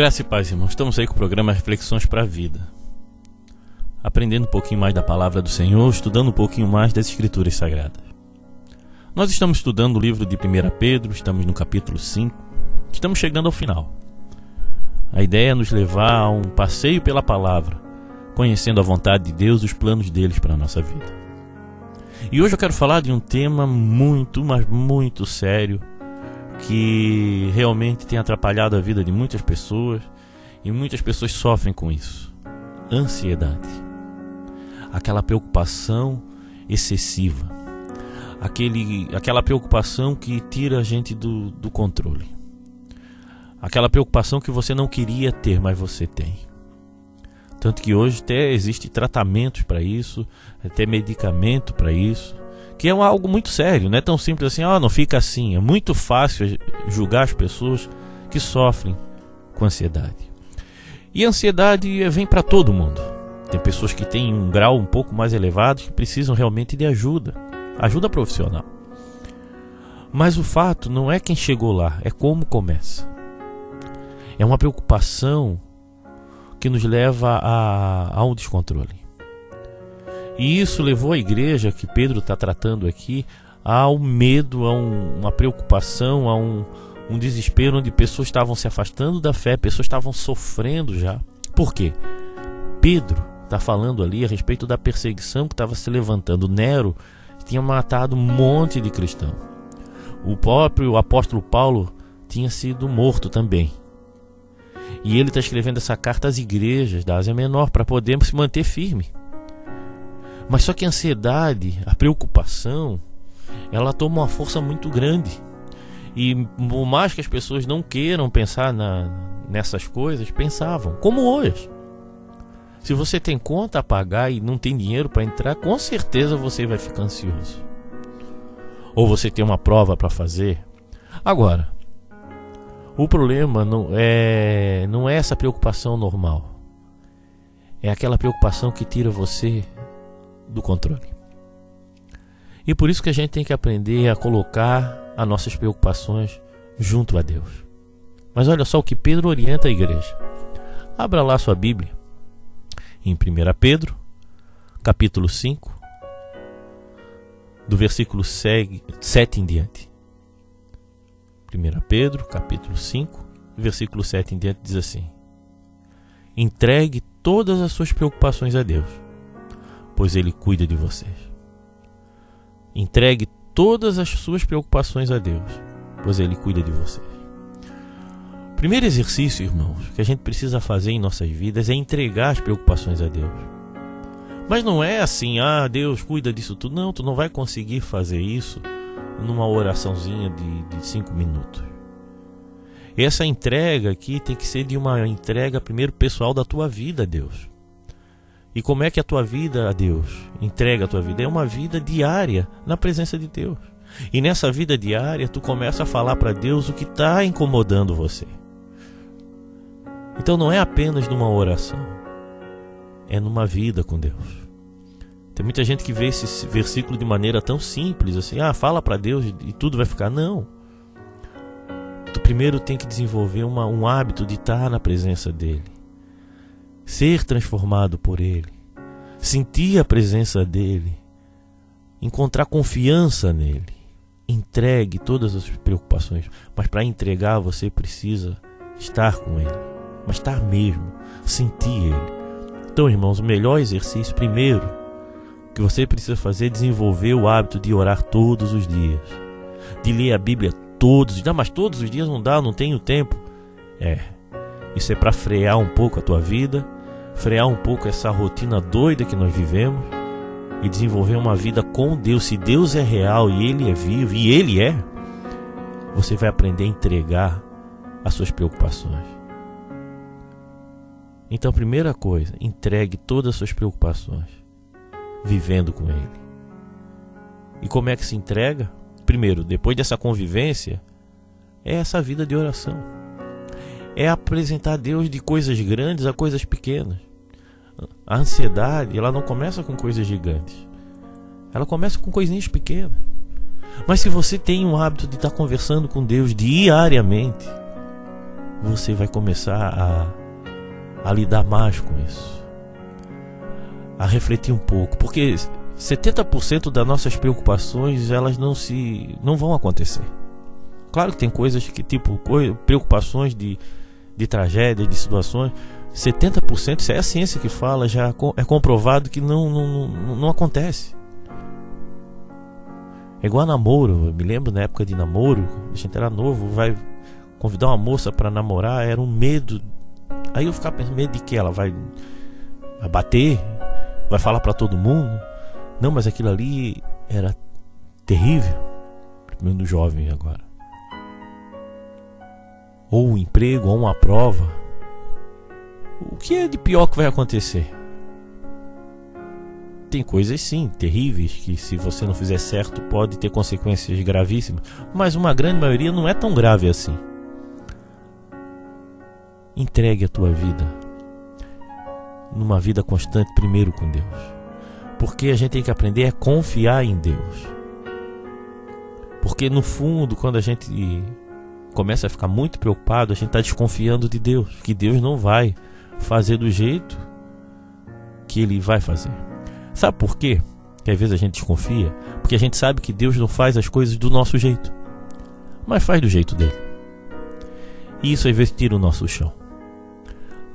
Graça e paz, irmãos. Estamos aí com o programa Reflexões para a Vida, aprendendo um pouquinho mais da palavra do Senhor, estudando um pouquinho mais das Escrituras Sagradas. Nós estamos estudando o livro de 1 Pedro, estamos no capítulo 5, estamos chegando ao final. A ideia é nos levar a um passeio pela palavra, conhecendo a vontade de Deus e os planos deles para a nossa vida. E hoje eu quero falar de um tema muito, mas muito sério, que realmente tem atrapalhado a vida de muitas pessoas, e muitas pessoas sofrem com isso: ansiedade. Aquela preocupação excessiva, aquela preocupação que tira a gente do controle, aquela preocupação que você não queria ter, mas você tem. Tanto que hoje até existe tratamentos para isso, até medicamento para isso, que é algo muito sério. Não é tão simples assim, não fica assim. É muito fácil julgar as pessoas que sofrem com ansiedade. E a ansiedade vem para todo mundo. Tem pessoas que têm um grau um pouco mais elevado, que precisam realmente de ajuda profissional. Mas o fato não é quem chegou lá, é como começa. É uma preocupação que nos leva a um descontrole. E isso levou a igreja, que Pedro está tratando aqui, ao medo, a uma preocupação, a um desespero, onde pessoas estavam se afastando da fé, pessoas estavam sofrendo já. Por quê? Pedro está falando ali a respeito da perseguição que estava se levantando. Nero tinha matado um monte de cristãos. O próprio apóstolo Paulo tinha sido morto também. E ele está escrevendo essa carta às igrejas da Ásia Menor para poder se manter firme. Mas só que a ansiedade, a preocupação, ela toma uma força muito grande. E por mais que as pessoas não queiram pensar nessas coisas, pensavam, como hoje. Se você tem conta a pagar e não tem dinheiro para entrar, com certeza você vai ficar ansioso. Ou você tem uma prova para fazer. Agora, o problema não é essa preocupação normal. É aquela preocupação que tira você do controle. E por isso que a gente tem que aprender a colocar as nossas preocupações junto a Deus. Mas olha só o que Pedro orienta a igreja. Abra lá sua Bíblia em 1 Pedro, capítulo 5, do versículo 7 em diante. 1 Pedro, capítulo 5, versículo 7 em diante, diz assim: entregue todas as suas preocupações a Deus, pois Ele cuida de vocês. Entregue todas as suas preocupações a Deus, pois Ele cuida de vocês. O primeiro exercício, irmãos, que a gente precisa fazer em nossas vidas é entregar as preocupações a Deus. Mas não é assim, Deus cuida disso tudo. Não, tu não vai conseguir fazer isso numa oraçãozinha de 5 minutos. Essa entrega aqui tem que ser de uma entrega primeiro pessoal da tua vida a Deus. E como é que a tua vida a Deus entrega a tua vida? É uma vida diária na presença de Deus. E nessa vida diária tu começa a falar para Deus o que está incomodando você. Então não é apenas numa oração, é numa vida com Deus. Tem muita gente que vê esse versículo de maneira tão simples, assim, fala para Deus e tudo vai ficar. Não. Tu primeiro tem que desenvolver um hábito de estar na presença dEle, ser transformado por Ele, sentir a presença dEle, encontrar confiança nele. Entregue todas as suas preocupações, mas para entregar você precisa estar com Ele, mas estar mesmo, sentir Ele. Então, irmãos, o melhor exercício primeiro que você precisa fazer é desenvolver o hábito de orar todos os dias, de ler a Bíblia todos os dias. Mas todos os dias não dá, não tenho tempo. Isso é para frear um pouco a tua vida, frear um pouco essa rotina doida que nós vivemos e desenvolver uma vida com Deus. Se Deus é real e Ele é vivo, e Ele é, você vai aprender a entregar as suas preocupações. Então, primeira coisa, entregue todas as suas preocupações, vivendo com Ele. E como é que se entrega? Primeiro, depois dessa convivência, é essa vida de oração. É apresentar a Deus de coisas grandes a coisas pequenas. A ansiedade, ela não começa com coisas gigantes. Ela começa com coisinhas pequenas. Mas se você tem um hábito de estar conversando com Deus diariamente, você vai começar a lidar mais com isso, a refletir um pouco, porque 70% das nossas preocupações, elas não vão acontecer. Claro que tem coisas que, preocupações de tragédias, de situações, 70%, isso é a ciência que fala, já é comprovado que não acontece. É igual a namoro. Eu me lembro na época de namoro, a gente era novo, vai convidar uma moça para namorar, era um medo. Aí eu ficava pensando, medo de que ela vai bater, vai falar para todo mundo. Não, mas aquilo ali era terrível. Primeiro jovem agora. Ou um emprego, ou uma prova. O que é de pior que vai acontecer? Tem coisas sim, terríveis, que se você não fizer certo pode ter consequências gravíssimas, mas uma grande maioria não é tão grave assim. Entregue a tua vida numa vida constante primeiro com Deus, porque a gente tem que aprender a confiar em Deus. Porque no fundo, quando a gente começa a ficar muito preocupado, a gente está desconfiando de Deus, que Deus não vai fazer do jeito que Ele vai fazer. Sabe por quê? Que às vezes a gente desconfia, porque a gente sabe que Deus não faz as coisas do nosso jeito, mas faz do jeito dele. E isso às vezes tira o nosso chão.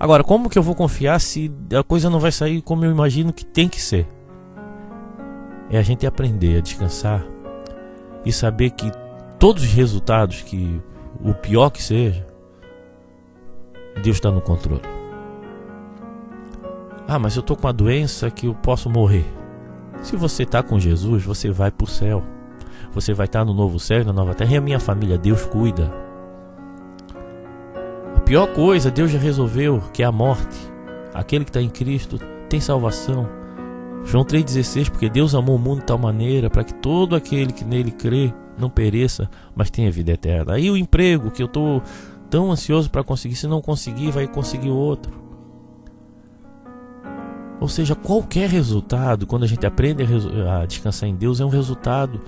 Agora, como que eu vou confiar se a coisa não vai sair como eu imagino que tem que ser? É a gente aprender a descansar e saber que todos os resultados, que o pior que seja, Deus está no controle. Ah, mas eu estou com uma doença que eu posso morrer. Se você está com Jesus, você vai para o céu. Você vai estar no novo céu e na nova terra. E a minha família, Deus cuida. A pior coisa, Deus já resolveu, que é a morte. Aquele que está em Cristo tem salvação. João 3,16, porque Deus amou o mundo de tal maneira para que todo aquele que nele crê não pereça, mas tenha vida eterna. Aí o emprego que eu estou tão ansioso para conseguir, se não conseguir, vai conseguir outro. Ou seja, qualquer resultado, quando a gente aprende a descansar em Deus, é um resultado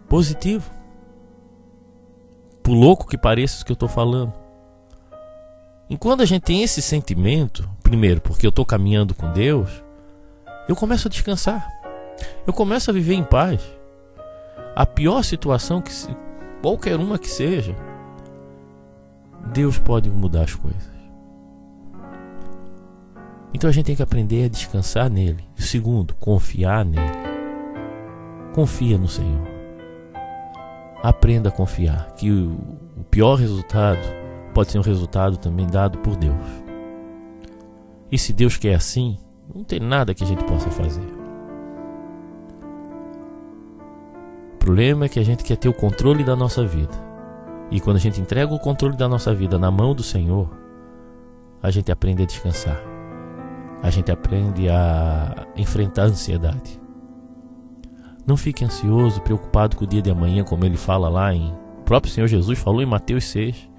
positivo. Por louco que pareça isso que eu estou falando. E quando a gente tem esse sentimento, primeiro, porque eu estou caminhando com Deus, eu começo a descansar. Eu começo a viver em paz. A pior situação, qualquer uma que seja, Deus pode mudar as coisas. Então a gente tem que aprender a descansar nele. E segundo, confiar nele. Confia no Senhor. Aprenda a confiar que o pior resultado pode ser um resultado também dado por Deus. E se Deus quer assim, não tem nada que a gente possa fazer. O problema é que a gente quer ter o controle da nossa vida. E quando a gente entrega o controle da nossa vida na mão do Senhor, a gente aprende a descansar. A gente aprende a enfrentar a ansiedade. Não fique ansioso, preocupado com o dia de amanhã, como ele fala lá o próprio Senhor Jesus falou em Mateus 6.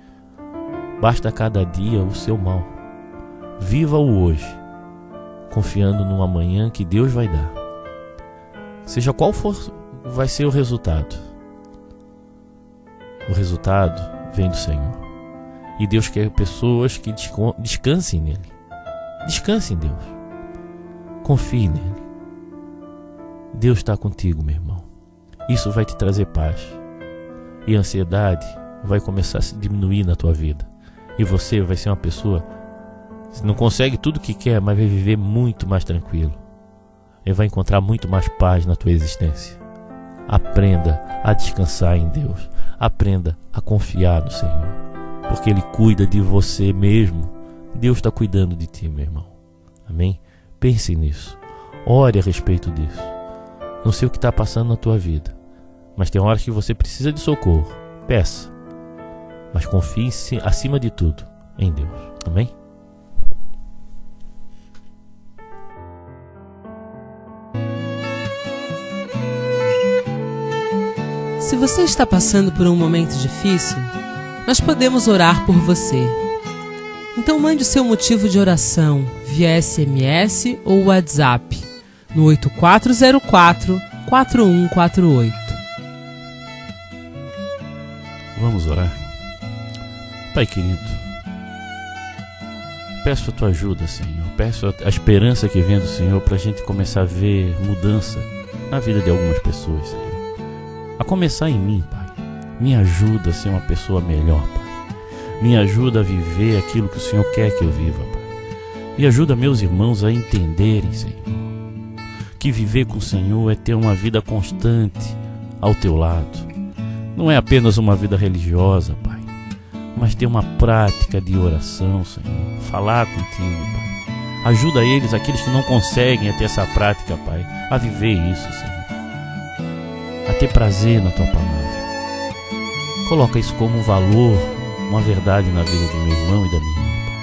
Basta cada dia o seu mal. Viva o hoje, confiando no amanhã que Deus vai dar. Seja qual for, vai ser o resultado. O resultado vem do Senhor. E Deus quer pessoas que descansem nele. Descanse em Deus. Confie nele. Deus está contigo, meu irmão. Isso vai te trazer paz. E a ansiedade vai começar a se diminuir na tua vida. E você vai ser uma pessoa que não consegue tudo o que quer, mas vai viver muito mais tranquilo. E vai encontrar muito mais paz na tua existência. Aprenda a descansar em Deus. Aprenda a confiar no Senhor. Porque Ele cuida de você mesmo. Deus está cuidando de ti, meu irmão. Amém? Pense nisso. Ore a respeito disso. Não sei o que está passando na tua vida, mas tem horas que você precisa de socorro. Peça. Mas confie acima de tudo em Deus. Amém? Se você está passando por um momento difícil, nós podemos orar por você. Então mande o seu motivo de oração via SMS ou WhatsApp no 8404-4148. Vamos orar. Pai querido, peço a tua ajuda, Senhor. Peço a esperança que vem do Senhor para a gente começar a ver mudança na vida de algumas pessoas, Senhor. A começar em mim, Pai. Me ajuda a ser uma pessoa melhor, Pai. Me ajuda a viver aquilo que o Senhor quer que eu viva, Pai. E ajuda meus irmãos a entenderem, Senhor, que viver com o Senhor é ter uma vida constante ao teu lado. Não é apenas uma vida religiosa, Pai, mas ter uma prática de oração, Senhor. Falar contigo, Pai. Ajuda eles, aqueles que não conseguem ter essa prática, Pai, a viver isso, Senhor. A ter prazer na tua palavra. Coloca isso como um valor, uma verdade na vida do meu irmão e da minha irmã, Pai.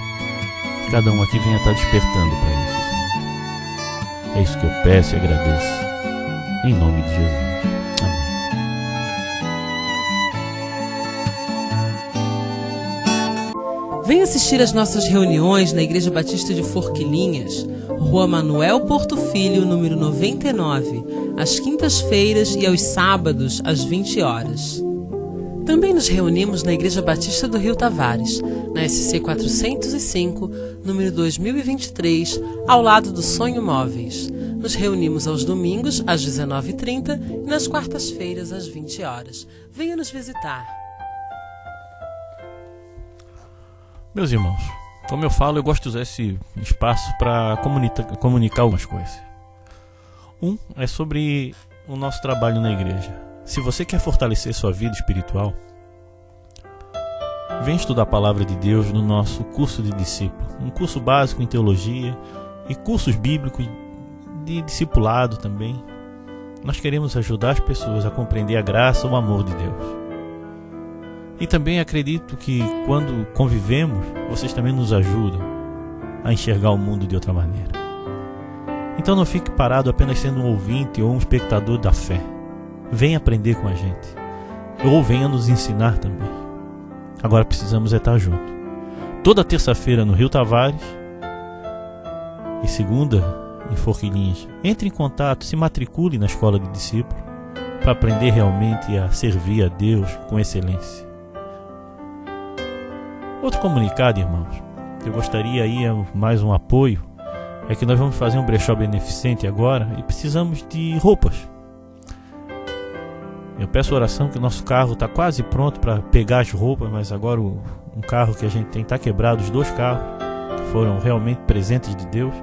Que cada um aqui venha estar despertando para isso, Senhor. É isso que eu peço e agradeço. Em nome de Jesus. Venha assistir às nossas reuniões na Igreja Batista de Forquilinhas, Rua Manuel Porto Filho, número 99, às quintas-feiras e aos sábados, às 20 horas. Também nos reunimos na Igreja Batista do Rio Tavares, na SC 405, número 2023, ao lado do Sonho Móveis. Nos reunimos aos domingos, às 19h30 e nas quartas-feiras, às 20 horas. Venha nos visitar. Meus irmãos, como eu falo, eu gosto de usar esse espaço para comunicar algumas coisas. Um é sobre o nosso trabalho na igreja. Se você quer fortalecer sua vida espiritual, vem estudar a palavra de Deus no nosso curso de discípulo. Um curso básico em teologia e cursos bíblicos de discipulado também. Nós queremos ajudar as pessoas a compreender a graça, o amor de Deus. E também acredito que quando convivemos, vocês também nos ajudam a enxergar o mundo de outra maneira. Então não fique parado apenas sendo um ouvinte ou um espectador da fé. Venha aprender com a gente. Ou venha nos ensinar também. Agora precisamos estar juntos. Toda terça-feira no Rio Tavares e segunda em Forquilinhas. Entre em contato, se matricule na escola de discípulo para aprender realmente a servir a Deus com excelência. Outro comunicado, irmãos, que eu gostaria aí mais um apoio, é que nós vamos fazer um brechó beneficente agora e precisamos de roupas. Eu peço oração que o nosso carro está quase pronto para pegar as roupas, mas agora um carro que a gente tem está quebrado, os dois carros que foram realmente presentes de Deus.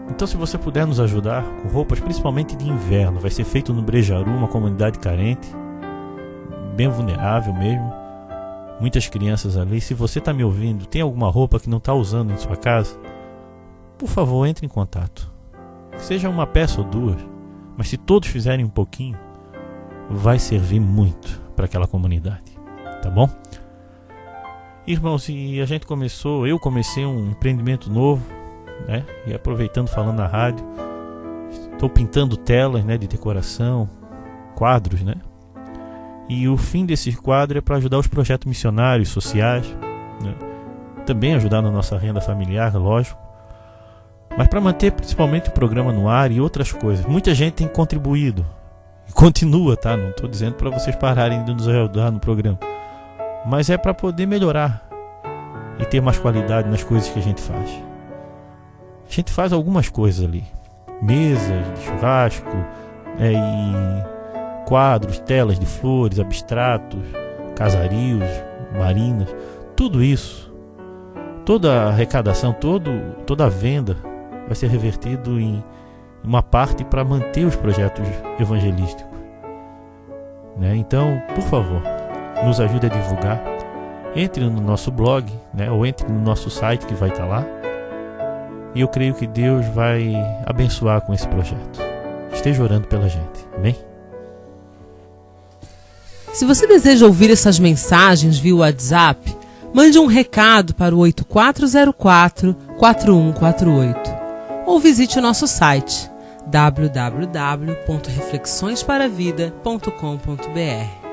Então se você puder nos ajudar com roupas, principalmente de inverno, vai ser feito no Brejaru, uma comunidade carente, bem vulnerável mesmo. Muitas crianças ali. Se você está me ouvindo, tem alguma roupa que não está usando em sua casa, por favor, entre em contato. Que seja uma peça ou duas, mas se todos fizerem um pouquinho, vai servir muito para aquela comunidade. Tá bom? Irmãos, e eu comecei um empreendimento novo, né? E aproveitando, falando na rádio, estou pintando telas, né, de decoração, quadros, né? E o fim desse quadro é para ajudar os projetos missionários, sociais, né? Também ajudar na nossa renda familiar, lógico. Mas para manter principalmente o programa no ar e outras coisas. Muita gente tem contribuído. E continua, tá? Não estou dizendo para vocês pararem de nos ajudar no programa. Mas é para poder melhorar e ter mais qualidade nas coisas que a gente faz. A gente faz algumas coisas ali. Mesas de churrasco, e quadros, telas de flores, abstratos, casarios, marinas, tudo isso, toda a arrecadação, toda a venda vai ser revertido em uma parte para manter os projetos evangelísticos, né? Então, por favor, nos ajude a divulgar. Entre no nosso blog, né? Ou entre no nosso site que vai estar lá. E eu creio que Deus vai abençoar com esse projeto. Esteja orando pela gente, amém? Se você deseja ouvir essas mensagens via WhatsApp, mande um recado para o 8404-4148 ou visite o nosso site www.reflexõesparavida.com.br.